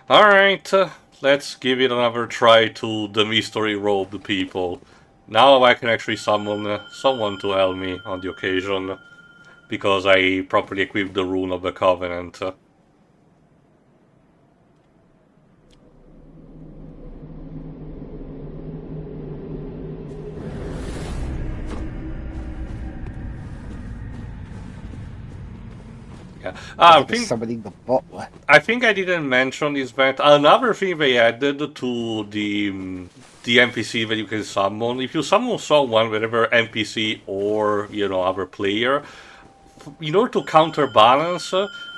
Alright, let's give it another try to the mystery robed people. Now I can actually summon someone to help me on the occasion, because I properly equipped the rune of the Covenant. Yeah. I think I didn't mention this, but another thing they added to the NPC that you can summon. If you summon someone, whether NPC or other player, in order to counterbalance,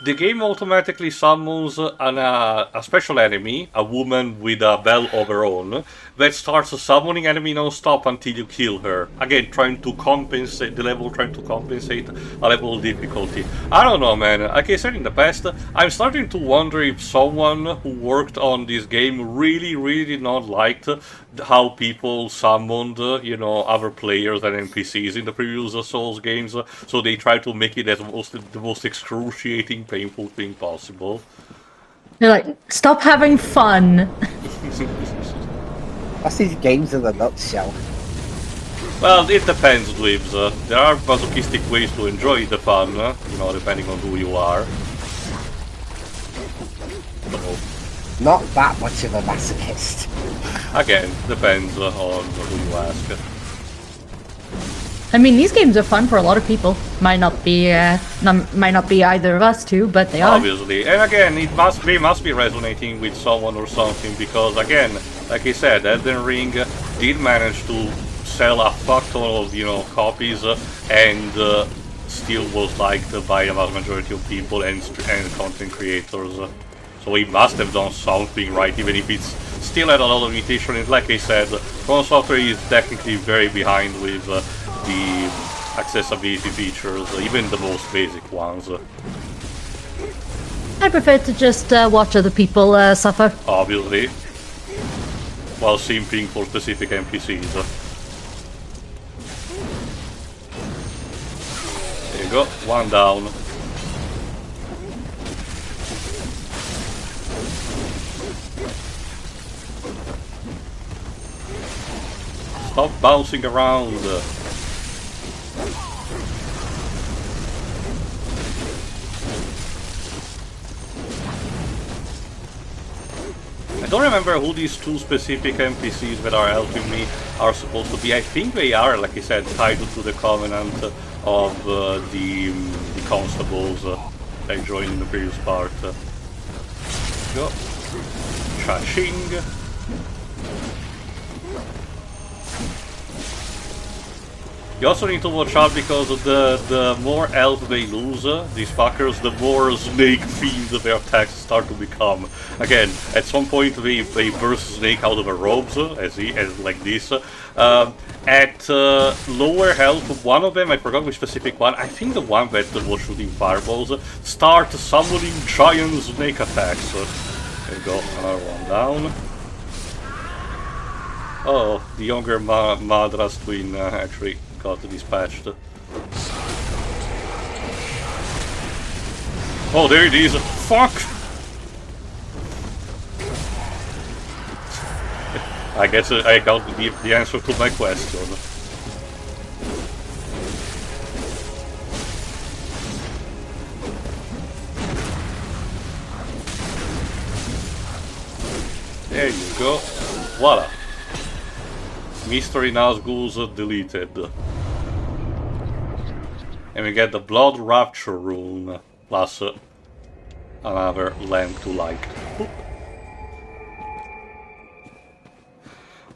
the game automatically summons a special enemy, a woman with a bell of her own, that starts summoning enemy non-stop until you kill her. Again, trying to compensate a level of difficulty. I don't know, man. Like I said in the past, I'm starting to wonder if someone who worked on this game really, really did not like how people summoned, other players and NPCs in the previous Souls games, so they try to make it as the most excruciating, painful thing possible. They're like, stop having fun. That's these games in a nutshell. Well, it depends, Dweebs. There are masochistic ways to enjoy the fun, depending on who you are. Not that much of a masochist. Again, depends on who you ask. I mean, these games are fun for a lot of people. Might not be either of us two, but they are. Obviously, and again, they must be resonating with someone or something, because again, like I said, Elden Ring did manage to sell a fuck ton of copies, and still was liked by the vast majority of people and content creators. So he must have done something right, even if it's still had a lot of limitation. And like I said, From Software is technically very behind with the accessibility features, even the most basic ones. I prefer to just watch other people suffer. Obviously. While simping for specific NPCs. There you go, one down. Stop bouncing around. I don't remember who these two specific NPCs that are helping me are supposed to be. I think they are, like I said, tied to the Covenant of the constables I joined in the previous part. Go. Cha-ching. You also need to watch out, because the more health they lose, these fuckers, the more snake-themed their attacks start to become. Again, at some point they burst Snake out of her robes, as like this. At lower health, one of them, I forgot which specific one, I think the one that was shooting fireballs, start summoning giant snake attacks. There you go, another one down. Oh, the younger Madras twin actually got dispatched. Oh, there it is! Fuck! I guess I got the answer to my question. There you go. Voila! Mystery Nazgul's deleted. And we get the Blood Rapture rune, plus another lamp to light.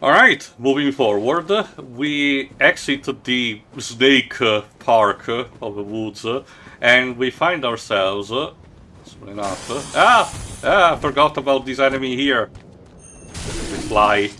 Alright, moving forward, we exit the snake park of the woods, and we find ourselves, soon enough, I forgot about this enemy here. We fly.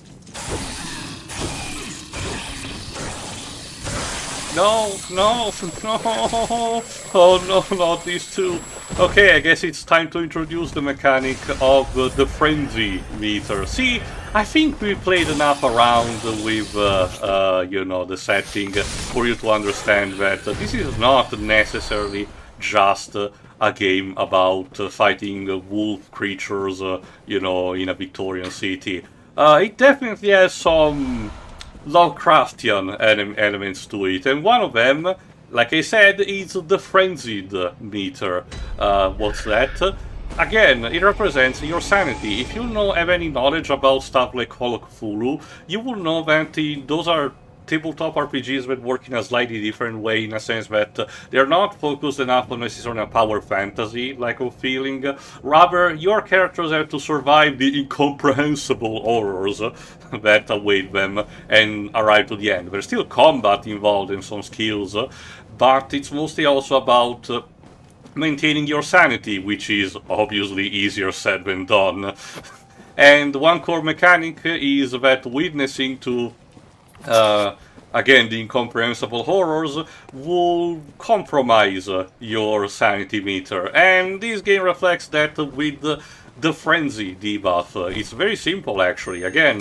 No, no, no! Oh no, not these two. Okay, I guess it's time to introduce the mechanic of the frenzy meter. See, I think we played enough around with, the setting for you to understand that this is not necessarily just a a game about fighting wolf creatures, in a Victorian city. It definitely has some Lovecraftian elements to it, and one of them, like I said, is the frenzied meter. What's that? Again, it represents your sanity. If you have any knowledge about stuff like Call of Cthulhu, you will know that those are tabletop RPGs that work in a slightly different way, in a sense that they're not focused enough on necessarily a power fantasy like of feeling. Rather, your characters have to survive the incomprehensible horrors that await them and arrive to the end. There's still combat involved and some skills, but it's mostly also about maintaining your sanity, which is obviously easier said than done. And one core mechanic is that witnessing to again, the incomprehensible horrors will compromise your sanity meter, and this game reflects that with the frenzy debuff. It's very simple, actually. Again,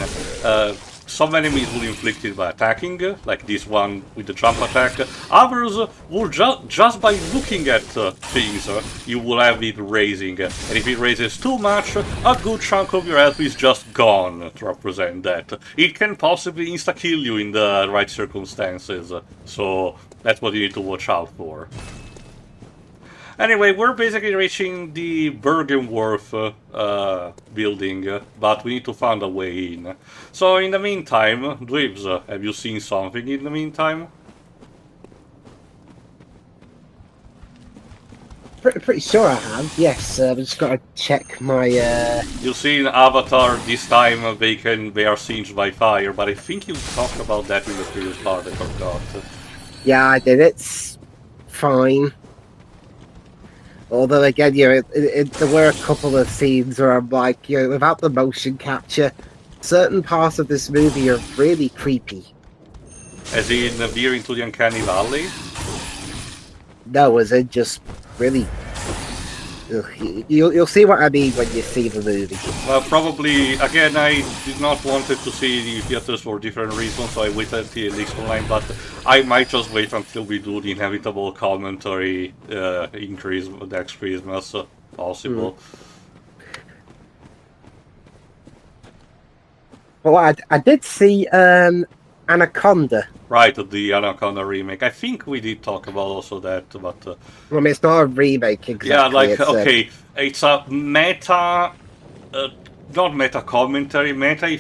some enemies will inflict it by attacking, like this one with the jump attack. Others will just by looking at things, you will have it raising. And if it raises too much, a good chunk of your health is just gone to represent that. It can possibly insta-kill you in the right circumstances, so that's what you need to watch out for. Anyway, we're basically reaching the Byrgenwerth building, but we need to find a way in. So in the meantime, Dweebs, have you seen something in the meantime? Pretty sure I have, yes. I've just got to check my... You've seen Avatar, this time they are singed by fire, but I think you talked about that in the previous part, I forgot. Yeah, I did. It's fine. Although, again, there were a couple of scenes where I'm like, without the motion capture, certain parts of this movie are really creepy. As in veering to the Uncanny Valley? No, as in just really... You'll see what I mean when you see the movie. Well, probably, again, I did not want it to see the theaters for different reasons, so I waited until it leaks online, but I might just wait until we do the inevitable commentary increase next Christmas, possible. Well, I did see Anaconda. Right, the Anaconda remake. I think we did talk about also that, but... I mean, it's not a remake, exactly. Yeah, like, okay, it's a meta... not meta commentary, meta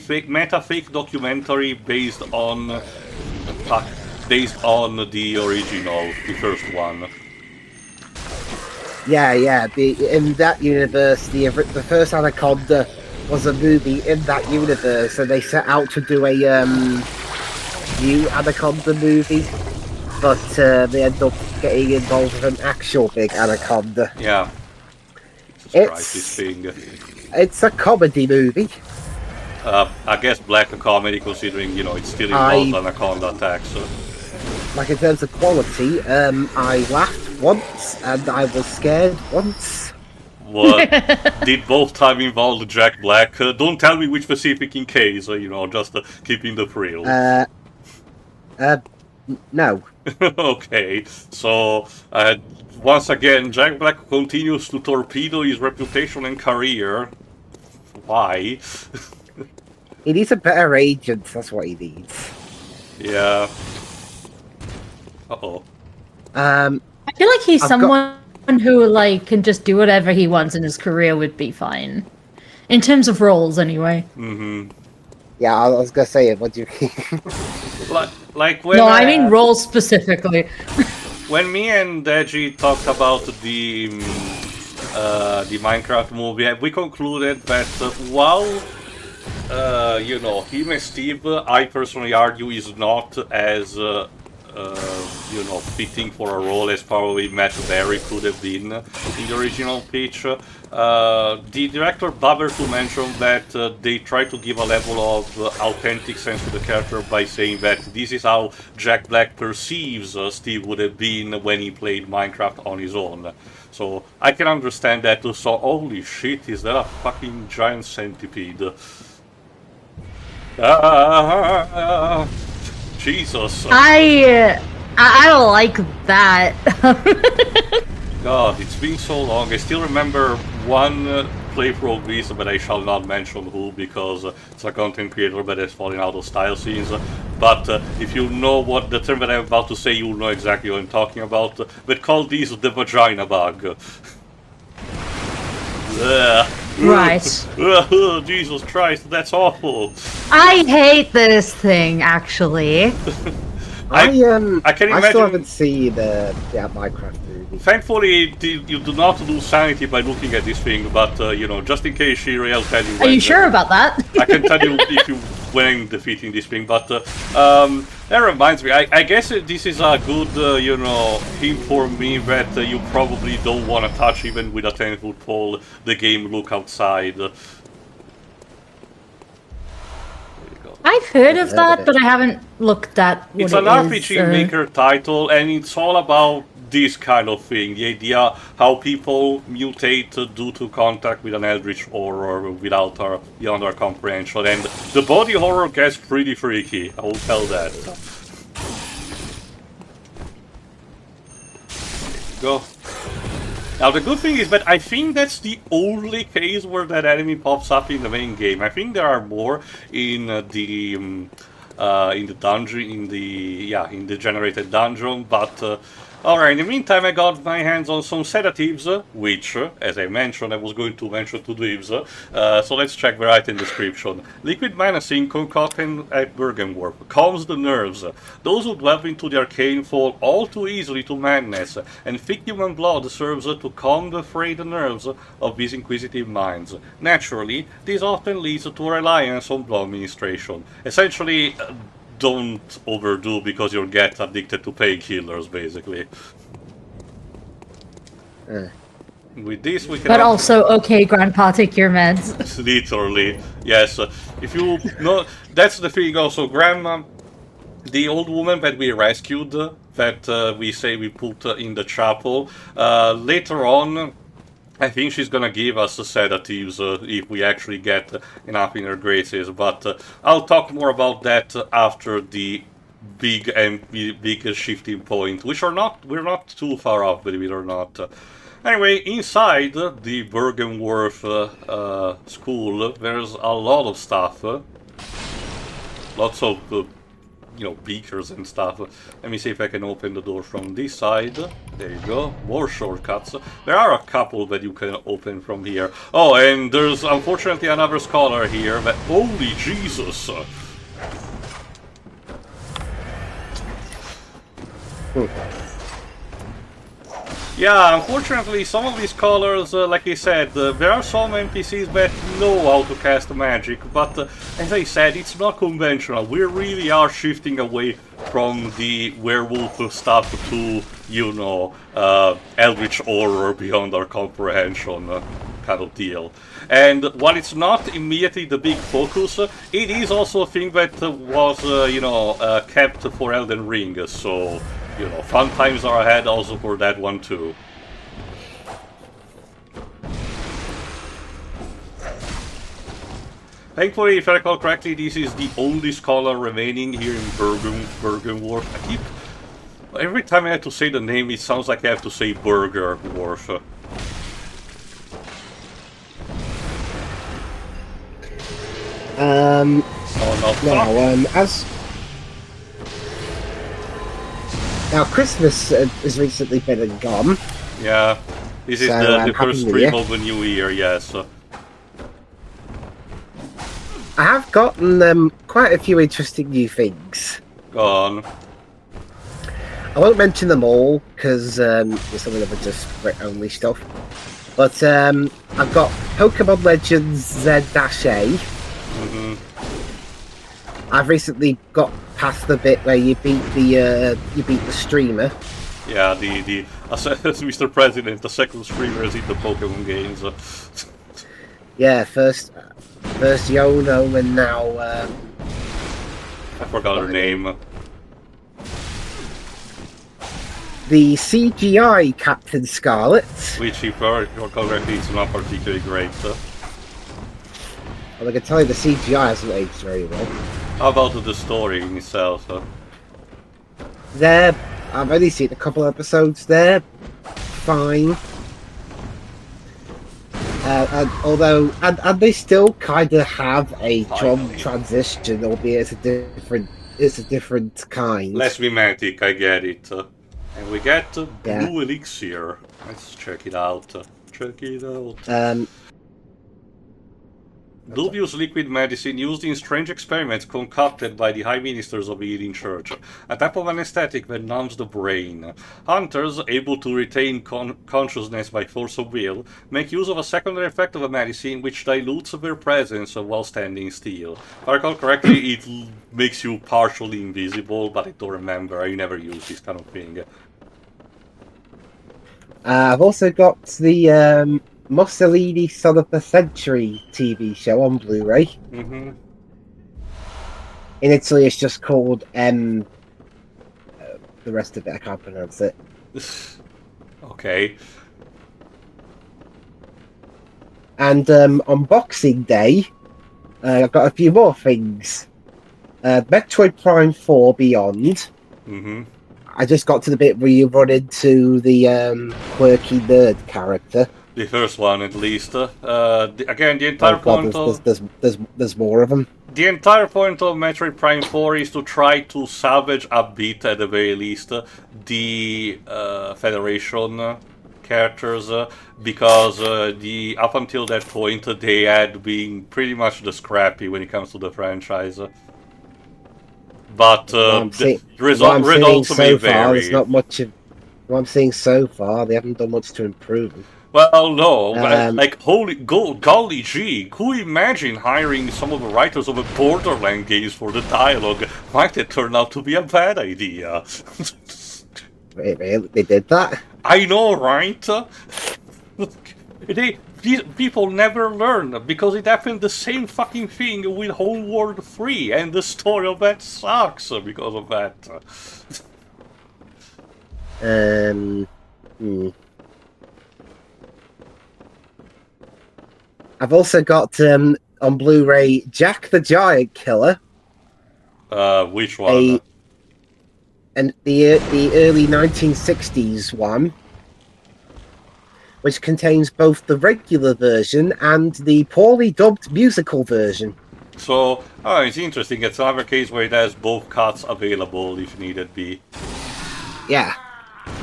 fake documentary based on the original, the first one. Yeah. In that universe, the first Anaconda was a movie in that universe, and they set out to do a new Anaconda movie, but they end up getting involved with an actual big Anaconda. Yeah. It's a comedy movie. I guess black comedy, considering, it still involves Anaconda attacks. Like, in terms of quality, I laughed once, and I was scared once. What? Did both time involve Jack Black? Don't tell me which specific in case, just keeping the thrill. No. Okay, so once again, Jack Black continues to torpedo his reputation and career. Why? He needs a better agent, that's what he needs. Yeah. Uh-oh. I feel like he's someone who, can just do whatever he wants in his career would be fine. In terms of roles, anyway. Mm-hmm. Yeah, I was gonna say it, what do you mean? Like when... No, I mean roles specifically. When me and Deji talked about the Minecraft movie, we concluded that while, him and Steve, I personally argue, is not as, fitting for a role as probably Matt Berry could have been in the original pitch. The director bothered to mention that they try to give a level of authentic sense to the character by saying that this is how Jack Black perceives Steve would have been when he played Minecraft on his own. So I can understand that too. So holy shit, is that a fucking giant centipede? Jesus. I don't like that. God, it's been so long. I still remember one playthrough of this, but I shall not mention who, because it's a content creator that has fallen out of style scenes. But if you know what the term that I'm about to say, you'll know exactly what I'm talking about. But call this the vagina bug. Right. Jesus Christ, that's awful. I hate this thing, actually. I can I still imagine. haven't seen the Minecraft movie. Thankfully, you do not lose sanity by looking at this thing, but you know, just in case, Shiri, I'll tell you. Are you sure about that? I can tell you if you when defeating this thing, but that reminds me. I guess this is a good, you know, hint for me that you probably don't want to touch, even with a 10-foot pole, the game look outside. I've heard of that, but I haven't looked at what It's an RPG Maker title, and it's all about this kind of thing. The idea how people mutate due to contact with an eldritch horror beyond our comprehension. And the body horror gets pretty freaky, I will tell that. Go. Now the good thing is that I think that's the only case where that enemy pops up in the main game. I think there are more in the dungeon, in the generated dungeon, but alright, in the meantime I got my hands on some sedatives, which, as I mentioned, I was going to mention to dweebs, so let's check the item description. Liquid menacing concocted at Byrgenwerth calms the nerves. Those who delve into the arcane fall all too easily to madness, and thick human blood serves to calm the frayed nerves of these inquisitive minds. Naturally, this often leads to a reliance on blood administration. Essentially, don't overdo because you'll get addicted to painkillers, basically. With this, we can. But also, okay, Grandpa, take your meds. Literally, yes. If you know, that's the thing. Also, Grandma, the old woman that we rescued, that we say we put in the chapel, later on, I think she's gonna give us sedatives if we actually get enough in her graces, but I'll talk more about that after the big shifting point, which we're not too far off, believe it or not. Anyway, inside the Byrgenwerth school, there's a lot of stuff, lots of you know, beakers and stuff. Let me see if I can open the door from this side. There you go. More shortcuts. There are a couple that you can open from here. Oh, and there's unfortunately another scholar here, but holy Jesus! Yeah, unfortunately, some of these scholars, like I said, there are some NPCs that know how to cast magic, but as I said, it's not conventional. We really are shifting away from the werewolf stuff to, you know, eldritch horror beyond our comprehension kind of deal. And while it's not immediately the big focus, it is also a thing that was, you know, kept for Elden Ring, so... You know, fun times are ahead also for that one too. Thankfully, if I recall correctly, this is the only scholar remaining here in Byrgenwerth. Every time I have to say the name, it sounds like I have to say Byrgenwerth. Now, Christmas has recently been and gone. Yeah, this is so, the first stream of the new year, yes. I have gotten quite a few interesting new things. Go on. I won't mention them all, because some of them are just Brit-only stuff. But I've got Pokemon Legends Z-A. I've recently got past the bit where you beat the streamer. Yeah, Mr. President, the second streamer is in the Pokemon games. Yeah, first Yono and now I forgot her name. The CGI Captain Scarlet. Which, if you're correctly, is not particularly great. Well, I can tell you the CGI hasn't aged very well. How about the story in itself? I've only seen a couple episodes there. fine. And they still kind of have a drum transition, albeit it's a different kind. Less thematic, I get it. And we get Blue Elixir. Let's check it out. Dubious liquid medicine used in strange experiments concocted by the high ministers of the Healing Church. A type of anesthetic that numbs the brain. Hunters, able to retain consciousness by force of will, make use of a secondary effect of a medicine which dilutes their presence while standing still. If I recall correctly, it makes you partially invisible, but I don't remember. I never used this kind of thing. I've also got the Mussolini Son of the Century TV show on Blu-ray. Mm-hmm. In Italy, it's just called the rest of it I can't pronounce it. Okay. And on Boxing Day, I've got a few more things. Metroid Prime 4 Beyond. Mm-hmm. I just got to the bit where you run into the quirky nerd character. The first one, at least. Again, the entire point of... There's more of them. The entire point of Metroid Prime 4 is to try to salvage a bit, at the very least, the Federation characters, because up until that point, they had been pretty much the scrappy when it comes to the franchise. But results may vary. There's not much of what I'm seeing so far. They haven't done much to improve them. Well, no, like, golly gee, who imagine hiring some of the writers of the Borderlands games for the dialogue? Might it turn out to be a bad idea? Wait, really? They did that? I know, right? These people never learn, because it happened the same fucking thing with Homeworld 3, and the story of that sucks because of that. I've also got on Blu-ray Jack the Giant Killer. Which one? The early 1960s one, which contains both the regular version and the poorly dubbed musical version. So, it's interesting. It's another case where it has both cuts available if needed be. Yeah.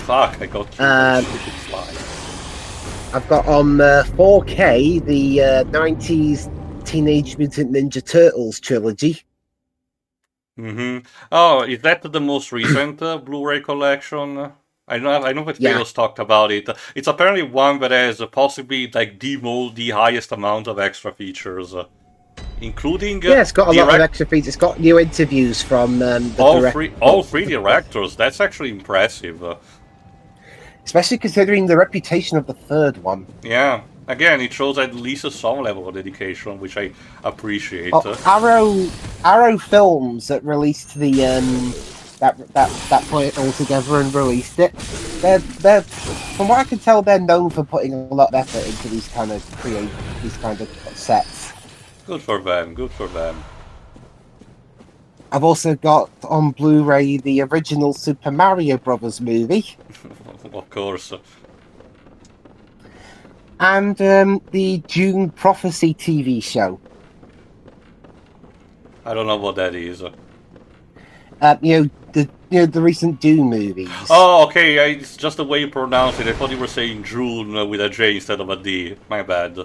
Fuck, I got stupid fly. I've got on 4K the 90s Teenage Mutant Ninja Turtles trilogy. Mm-hmm. Oh, is that the most recent Blu-ray collection? I know that Taylor's talked about it. It's apparently one that has possibly like the highest amount of extra features, including it's got a lot of extra features. It's got new interviews from all three directors. That's actually impressive. Especially considering the reputation of the third one. Yeah, again, it shows at least some level of dedication, which I appreciate. Arrow Films that released the that put it all together and released it. They're from what I can tell, they're known for putting a lot of effort into these kind of sets. Good for them. Good for them. I've also got on Blu-ray the original Super Mario Brothers movie. Of course. And the Dune Prophecy TV show. I don't know what that is. The recent Dune movies. Oh, okay. It's just the way you pronounce it. I thought you were saying June with a J instead of a D. My bad.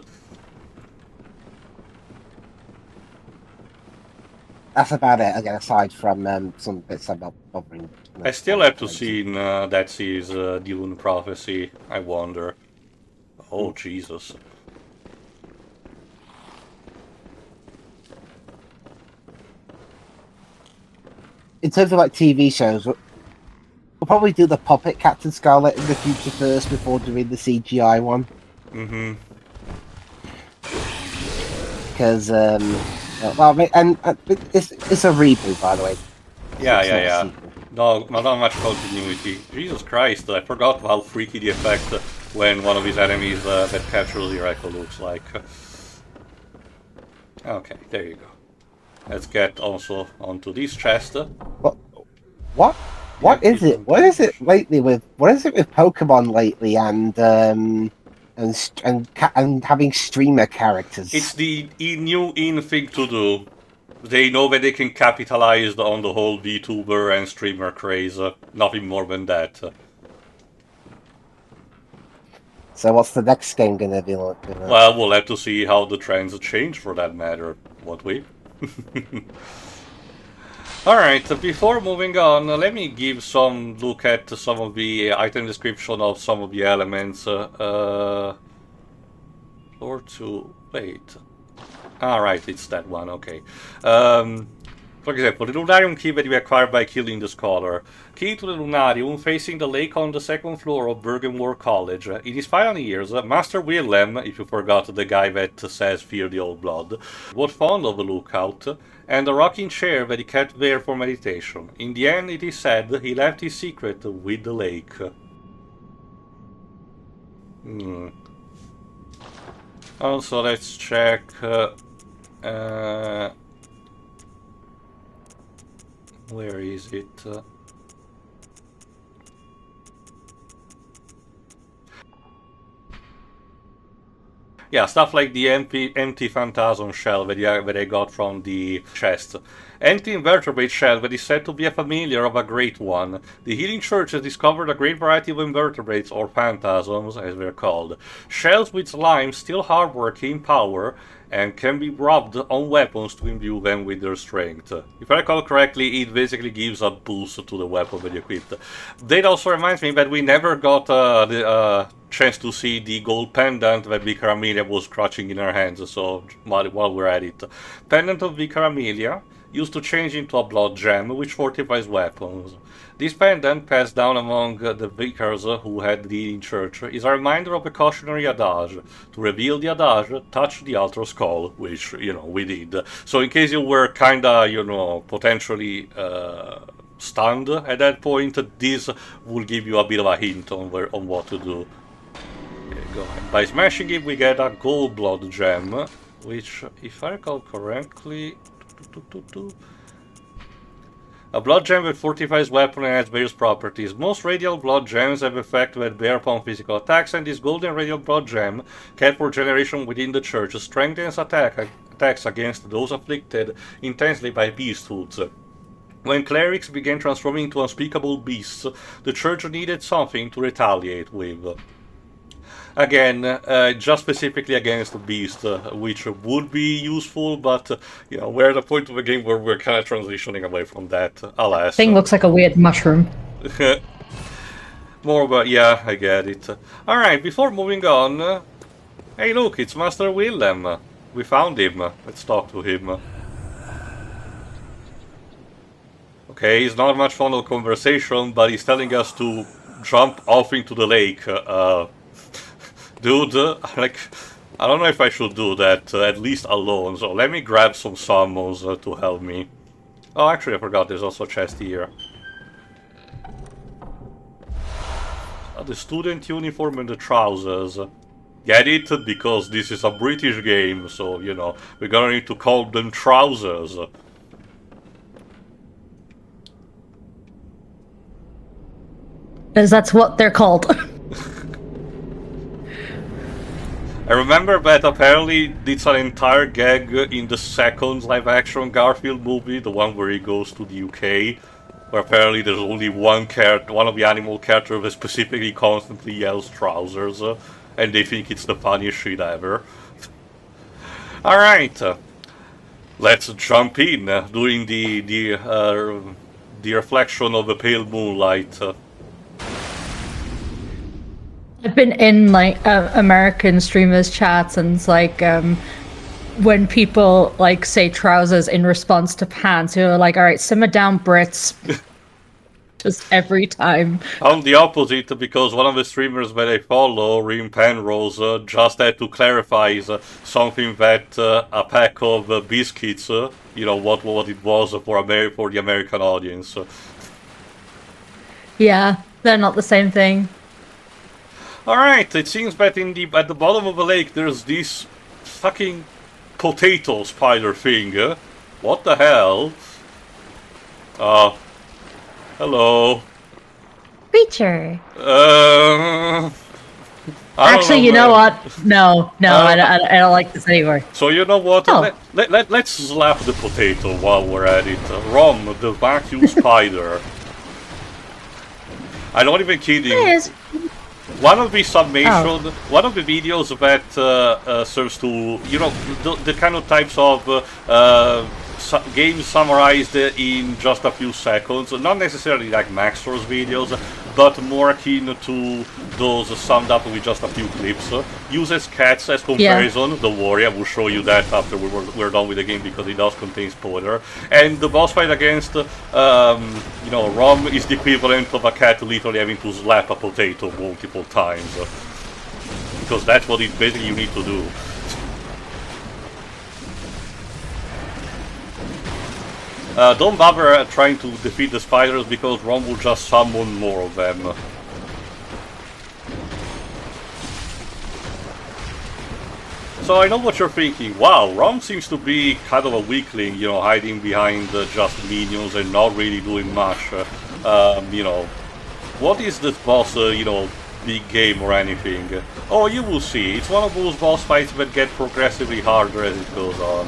That's about it, again, aside from some bits I'm not bothering. I still have to see that series, Dune Prophecy. I wonder. Oh, Jesus. In terms of like TV shows, we'll probably do the Puppet Captain Scarlet in the future first before doing the CGI one. Mm-hmm. Because, it's a reboot, by the way. Yeah. No, not much continuity. Jesus Christ, I forgot how freaky the effect when one of his enemies that captures the Echo looks like. Okay, there you go. Let's get also onto this chest. What? What is it? What is it lately with? What is it with Pokemon lately and having streamer characters? It's the new thing to do. They know that they can capitalize on the whole VTuber and streamer craze. Nothing more than that. So what's the next game gonna be like? Well, we'll have to see how the trends change for that matter, won't we? Alright, before moving on, let me give some look at some of the item description of some of the elements. Or to... wait. Alright, it's that one, okay. For example, the Lunarium key that you acquired by killing the Scholar. Key to the Lunarium facing the lake on the second floor of Byrgenwerth College. In his final years, Master Willem, if you forgot the guy that says fear the old blood, was fond of the lookout, and a rocking chair that he kept there for meditation. In the end, it is said, he left his secret with the lake. Also, let's check... where is it? Yeah, stuff like the empty phantasm shell that I got from the chest. Empty invertebrate shell that is said to be a familiar of a great one. The Healing Church has discovered a great variety of invertebrates, or phantasms, as they're called. Shells with slime still harbor keen power, and can be rubbed on weapons to imbue them with their strength. If I recall correctly, it basically gives a boost to the weapon that you equipped. That also reminds me that we never got the chance to see the gold pendant that Vicar Amelia was clutching in her hands, so while we're at it. Pendant of Vicar Amelia, used to change into a blood gem, which fortifies weapons. This pendant, passed down among the vicars who had the Healing Church, is a reminder of a cautionary adage. To reveal the adage, touch the altar skull, which, we did. So in case you were kinda, potentially stunned at that point, this will give you a bit of a hint on what to do. Okay, go ahead. By smashing it, we get a gold blood gem, which, if I recall correctly... A blood gem that fortifies weapon and adds various properties. Most radial blood gems have effect that bear upon physical attacks, and this golden radial blood gem, kept for generation within the church, strengthens attacks against those afflicted intensely by beast hoods. When clerics began transforming into unspeakable beasts, the church needed something to retaliate with. Again, just specifically against the beast, which would be useful, but, we're at a point of the game where we're kind of transitioning away from that, alas. Thing looks like a weird mushroom. More about, yeah, I get it. Alright, before moving on, hey look, it's Master Willem. We found him. Let's talk to him. Okay, he's not much fun of conversation, but he's telling us to jump off into the lake. Dude, I don't know if I should do that, at least alone, so let me grab some summons to help me. Oh, actually I forgot, there's also a chest here. The student uniform and the trousers. Get it? Because this is a British game, so, we're gonna need to call them trousers. Because that's what they're called. I remember that apparently it's an entire gag in the second live-action Garfield movie, the one where he goes to the UK, where apparently there's only one of the animal characters that specifically constantly yells trousers, and they think it's the funniest shit ever. Alright, let's jump in, doing the reflection of the pale moonlight. I've been in American streamers chats, and it's when people say trousers in response to pants, you're like, all right, simmer down, Brits. Just every time. I'm the opposite, because one of the streamers that I follow, Rim Penrose, just had to clarify something that a pack of biscuits, what it was for the American audience. Yeah, they're not the same thing. Alright, it seems that at the bottom of the lake there's this fucking potato spider thing. What the hell? Hello. Creature. Actually, you know what? No, I don't like this anymore. So you know what? Oh. Let's slap the potato while we're at it. Rom, the vacuum spider. I'm not even kidding. Yes. One of the summation, one of the videos that serves to, you know, the kind of types of games summarized in just a few seconds, not necessarily like Maxor's videos, but more akin to those summed up with just a few clips. Uses cats as comparison. Yeah. Don't worry, I will show you that after we're done with the game because it does contain spoiler. And the boss fight against, you know, Rom is the equivalent of a cat literally having to slap a potato multiple times. Because that's what it basically you need to do. Don't bother trying to defeat the spiders because Rom will just summon more of them. So I know what you're thinking. Wow, Rom seems to be kind of a weakling, you know, hiding behind just minions and not really doing much. You know, what is this boss, you know, big game or anything? Oh, you will see. It's one of those boss fights that get progressively harder as it goes on.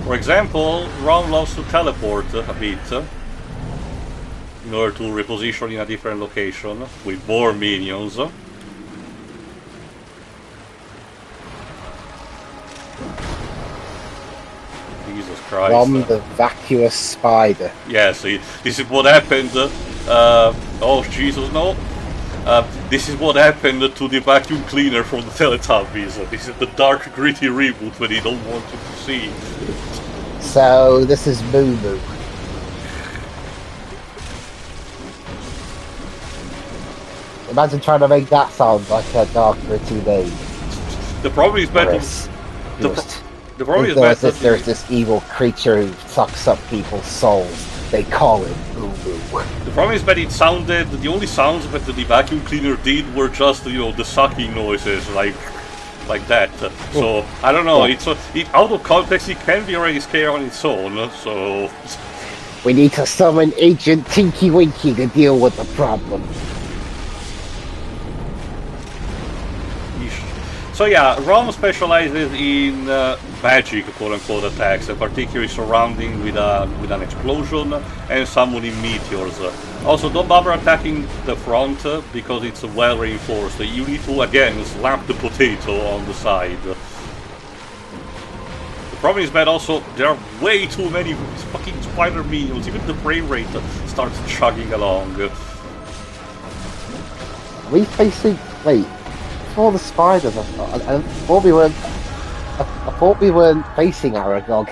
For example, Rom loves to teleport a bit in order to reposition in a different location with more minions. Jesus Christ. Rom the vacuous spider. Yes, this is what happened. Oh Jesus, no. This is what happened to the vacuum cleaner from the Teletubbies. This is the dark, gritty reboot that they don't want you to see. So, this is Moo Moo. Imagine trying to make that sound like a dark, gritty name. The problem is better. The problem is better. There's this evil creature who sucks up people's souls. They call it Moo Moo. The problem is that it sounded. The only sounds that the vacuum cleaner did were just, you know, the sucking noises, like that. So I don't know. It's out of context. It can be already scary on its own. So we need to summon Agent Tinky Winky to deal with the problem. So yeah, Rom specializes in magic, quote-unquote, attacks, particularly surrounding with an explosion and summoning meteors. Also, don't bother attacking the front because it's well reinforced. You need to again slap the potato on the side. The problem is that also there are way too many fucking spider minions. Even the frame rate starts chugging along. Are we facing? Wait. For the spiders, I thought we weren't facing Aragog.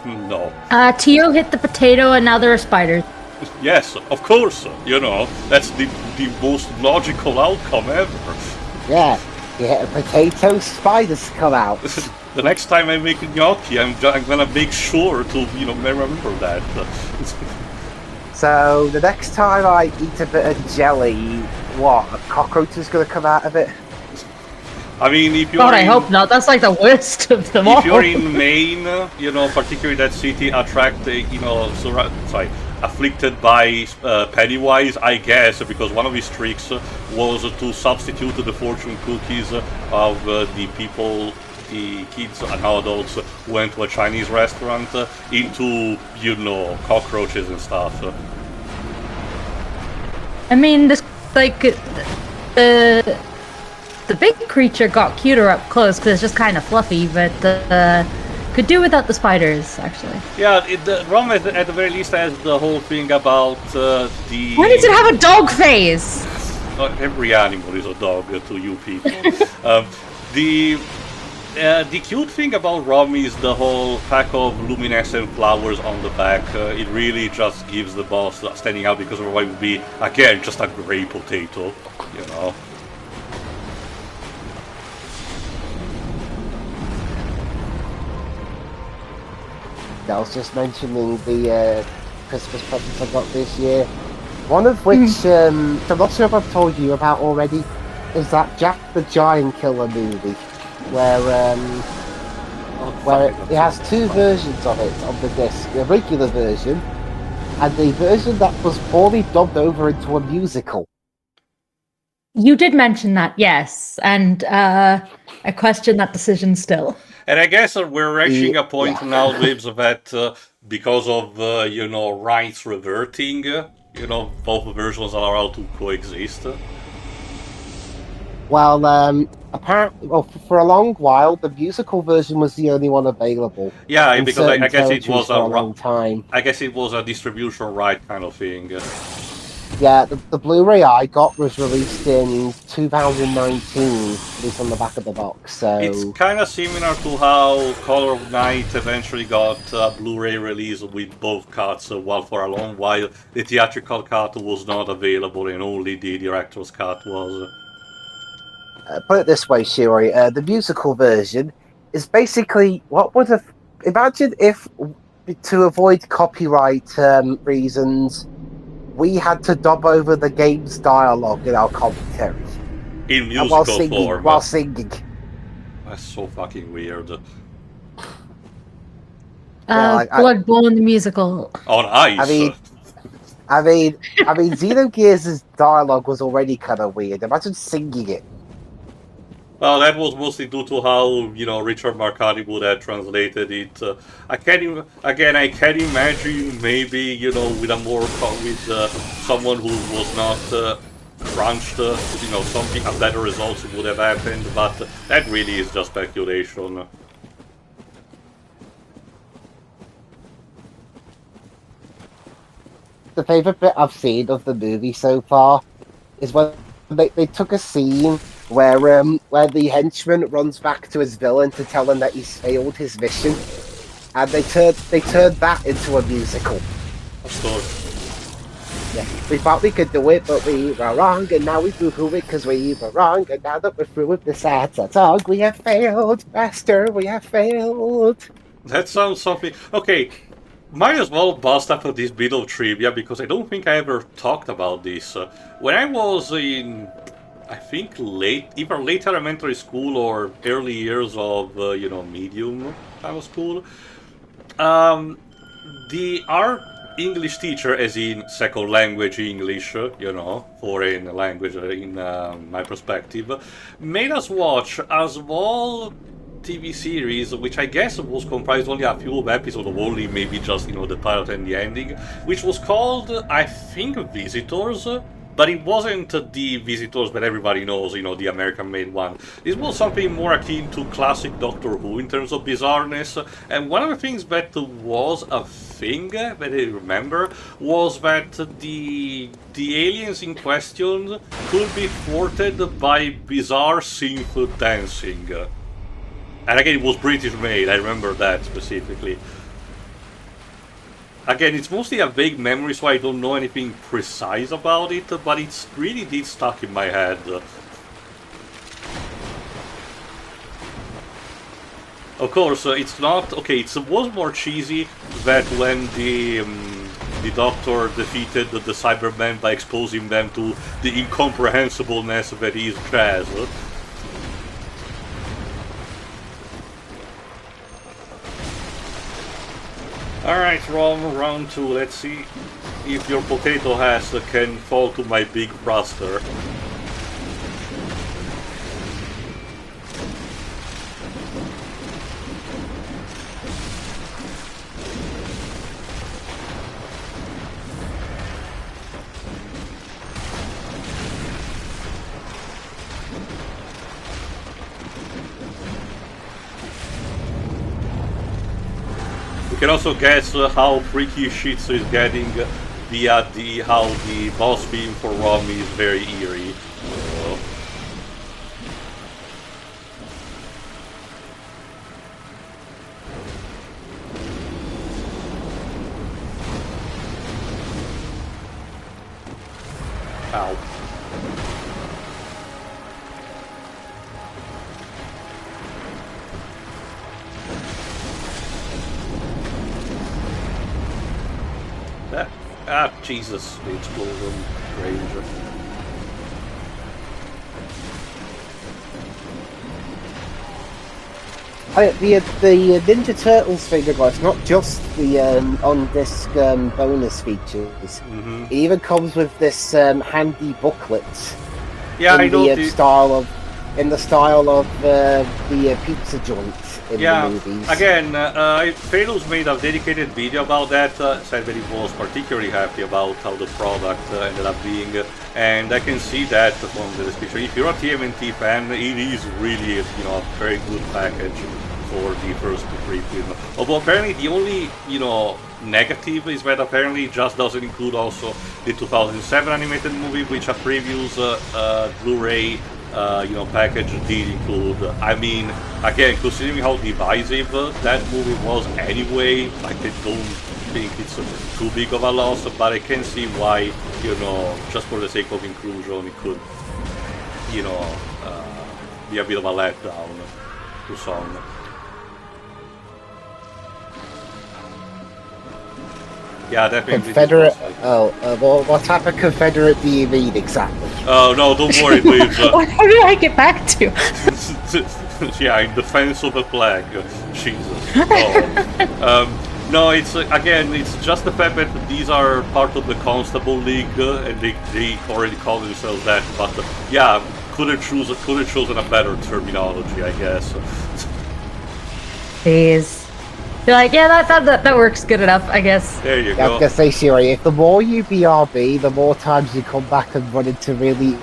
No. Tio hit the potato and now there are spiders. Yes, of course. You know, that's the most logical outcome ever. Yeah, you hit a potato, spiders come out. The next time I make a gnocchi, I'm gonna make sure to, you know, remember that. So the next time I eat a bit of jelly, what, a cockroach is going to come out of it? I mean, if you're God, I hope not. That's like the worst of them all. If you're in Maine, you know, particularly that city you know, afflicted by Pennywise, I guess, because one of his tricks was to substitute the fortune cookies of the people, the kids and adults who went to a Chinese restaurant into, you know, cockroaches and stuff. I mean, this, like, the big creature got cuter up close because it's just kind of fluffy, but could do without the spiders, actually. Yeah, Rom at the very least has the whole thing about the... Why does it have a dog face? Every animal is a dog to you people. The cute thing about Rom is the whole pack of luminescent flowers on the back. It really just gives the boss standing out because otherwise it would be, again, just a grey potato, you know. I was just mentioning the Christmas presents I got this year. One of which, I'm not sure if I've told you about already, is that Jack the Giant Killer movie. where it has two versions of it on the disc: the regular version and the version that was poorly dubbed over into a musical. You did mention that, yes, and I question that decision still. And I guess we're reaching a point now, Libs, that because of rights reverting, both versions are allowed to coexist. Well, apparently, for a long while, the musical version was the only one available. Yeah, because I guess it was for a long time. I guess it was a distribution right kind of thing. Yeah, the Blu-ray I got was released in 2019, at least on the back of the box. So it's kind of similar to how Color of Night eventually got a Blu-ray release with both cuts, while for a long while the theatrical cut was not available and only the director's cut was. Put it this way, Shiori, the musical version is basically what would have... Imagine if, to avoid copyright reasons, we had to dub over the game's dialogue in our commentary. In musical form. While singing. That's so fucking weird. Bloodborne the musical. On ice. I mean, Xenogears' dialogue was already kind of weird. Imagine singing it. Well, that was mostly due to how Richard Marconi would have translated it. I can imagine maybe with someone who was not crunched, something a better results would have happened. But that really is just speculation. The favorite bit I've seen of the movie so far is when they took a scene where the henchman runs back to his villain to tell him that he's failed his mission, and they turned that into a musical. Of course. Yeah, we thought we could do it, but we were wrong, and now we boo-hoo it because we were wrong, and now that we're through with the sad song, we have failed, Master, we have failed. That sounds something... Okay, might as well bust up this bit of trivia, because I don't think I ever talked about this. When I was in... I think either late elementary school or early years of medium kind of school. Our English teacher, as in second language English, foreign language in my perspective, made us watch a small TV series, which I guess was comprised only a few episodes of only maybe just the pilot and the ending, which was called, I think, Visitors. But it wasn't the Visitors that everybody knows, the American-made one. This was something more akin to classic Doctor Who in terms of bizarreness. And one of the things that was a thing that I remember was that the aliens in question could be thwarted by bizarre synth dancing. And again, it was British-made, I remember that specifically. Again, it's mostly a vague memory, so I don't know anything precise about it, but it's really did stuck in my head. Of course, it's not... Okay, it was more cheesy that when the Doctor defeated the Cybermen by exposing them to the incomprehensibleness that is jazz. Alright, round 2, let's see if your potato has can fall to my big thruster. You can also guess how freaky Shitsu is getting via how the boss theme for Rom is very eerie. Ow. Ah, Jesus, the explosion range. The Ninja Turtles thing, it's not just the on-disc bonus features. It even comes with this handy booklet. Yeah, I know. In the style of the pizza joint in the movies. Again, Feroz made a dedicated video about that. Said that he was particularly happy about how the product ended up being, and I can see that from the description. If you're a TMNT fan, it is really a very good package for the first 3 films. Although apparently the only negative is that apparently it just doesn't include also the 2007 animated movie, which a previous Blu-ray package did include. I mean, again, considering how divisive that movie was anyway, like, I don't think it's too big of a loss, but I can see why, just for the sake of inclusion, it could, be a bit of a letdown to some. Yeah, definitely. Confederate. What type of Confederate do you mean exactly? Oh no, don't worry, please. How did I get back to? Yeah, in defense of the flag. Jesus. No, it's again, it's just the fact that these are part of the Constable League, and they already call themselves that. But yeah, could have chosen a better terminology, I guess. Jeez. You're like, yeah, that works good enough, I guess. There you I go. was gonna say, Siri, if the more you BRB, the more times you come back and run into really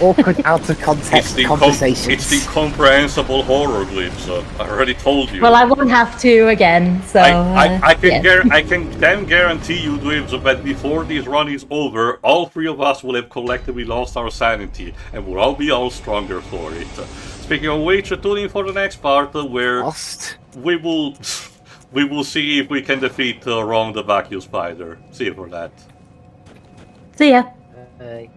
awkward, out of context conversations. It's the incomprehensible horror glimpse. I already told you. Well, I won't have to again, so... I can then guarantee you, Dwebs, that before this run is over, all 3 of us will have collectively lost our sanity, and we'll all be all stronger for it. Speaking of which, tune in for the next part, where we will see if we can defeat Ron the Vacuum Spider. See you for that. See ya. Bye.